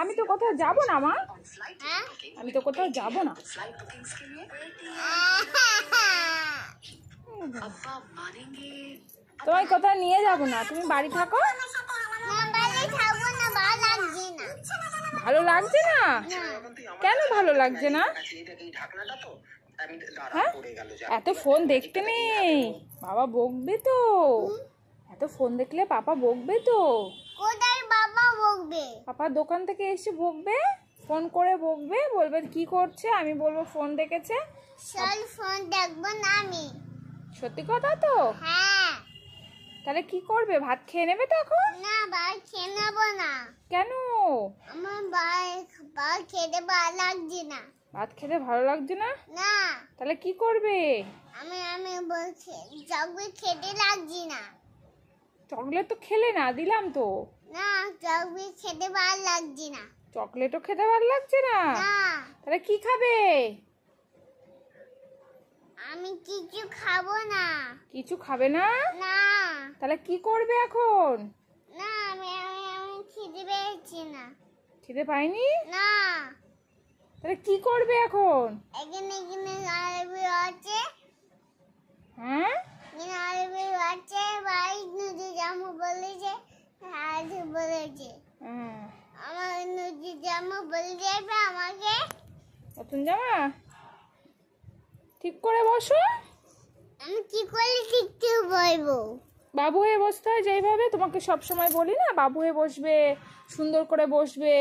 আমি তো কোথাও যাব না মা, আমি তো কোথাও যাব না। তোমায় কোথাও নিয়ে যাব না, তুমি বাড়ি থাকো। ভালো লাগছে না? কেন ভালো লাগছে না? হ্যাঁ, এত ফোন দেখতে নেই, বাবা বকবে তো। এত ফোন দেখলে পাপা বকবে তো। কোথায় বাবা বকবে? পাপা দোকান থেকে এসে বকবে, ফোন করে বকবে, বলবে কি করছে, আমি বলবো ফোন দেখেছে। চল ফোন দেখবো না আমি। সত্যি কথা তো? হ্যাঁ। তাহলে কি করবে, ভাত খেয়ে নেবে তো এখন? না, ভাত খেয়ে নেবো না। কেন? আমার ভাত খেতে ভালো লাগছে না। ভাত খেতে ভালো লাগছে না? না। তাহলে কি করবে? আমি বলছি চকলেট খেতে লাগছে না। চকলেট তো খেলে না, দিলাম তো। না, চকলেট খেতে ভালো লাগছে না। চকলেটও খেতে ভালো লাগছে না? না। তাহলে কি খাবে? আমি কিছু খাবো না। কিছু খাবে না? না। তাহলে কি করবে এখন? না, আমি খিদে পেয়েছি না। খিদে পাইনি? না। তাহলে কি করবে এখন? এখানে আরবি আছে। হ্যাঁ, এখানে আরবি আছে, ভাই নদী জামু বলেছে, আজ বলেছে। আমার নদী জামু বলে দেবে আমাকে। নতুন জামা ঠিক করে বসো। আমি কি করে শিখতে বলবো? বাবু হয়ে বসতে হয় যেইভাবে, তোমাকে সব সময় বলি না বাবু হয়ে বসবে, সুন্দর করে বসবে।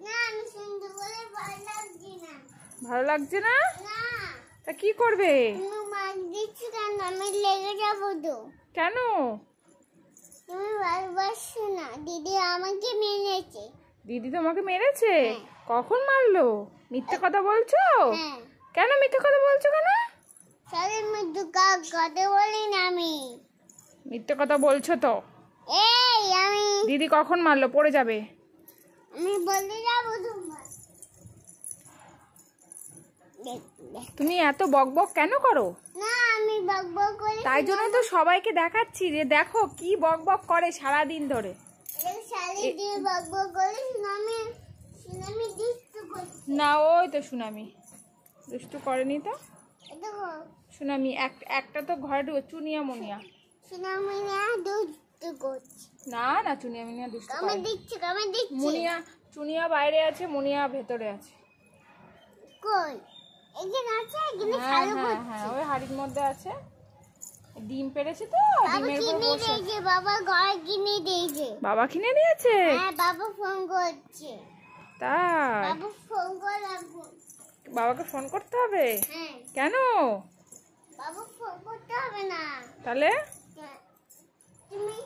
না, আমি সুন্দর করে ভালো লাগছে না। ভালো লাগছে না? না। তা কি করবে? তুমি মার দিচ্ছি কেন? আমি লেগে যাবো তো। কেন? তুমি ভালোবাসো না, দিদি আমাকে মেরেছে। দিদি তোমাকে মেরেছে? হ্যাঁ। কখন মারলো? মিথ্যে কথা বলছো? হ্যাঁ। কেন মিথ্যে কথা বলছো কেন? সাথে মধ্যে কথা বলি না আমি। মিথ্যে কথা বলছো তো। আমি দিদি কখন মারলো? পড়ে যাবে। আমি বলতে যাবো তোমার। তুমি এত বকবক কেন করো? না, আমি বকবক করি। তাই জন্য তো সবাইকে দেখাচ্ছি যে দেখো কি বকবক করে সারা দিন ধরে। শালি দিয়ে বকবক করি। সুনামি দুষ্টু করছে। না, ওই তো সুনামি দুষ্টু করেনি তো। দেখো সুনামি একটা তো ঘরে চুনিয়া মুনিয়া। সুনামি না দুষ্টু করছে। না না, চুনিয়া মুনিয়া দুষ্টু কামে করে। দিচ্ছি। মুনিয়া চুনিয়া বাইরে আছে, মুনিয়া ভেতরে আছে। কই? এখানে আছে, এখানে হ্যাঁ খালো হ্যাঁ করছে। হ্যাঁ, ওই হাড়ির মধ্যে আছে। ডিম পেড়েছে তো, বাবা ডিমের উপর কিনে বসে। দিয়েছে, বাবা ঘর কিনে দিয়েছে। বাবা কিনে দিয়েছে? হ্যাঁ, বাবা ফোন করছে। তাই? বাবা ফোন করে রাখবো। বাবাকে ফোন করতে হবে? হ্যাঁ। কেন? বাবা ফোন করতে হবে না। তাহলে তুমি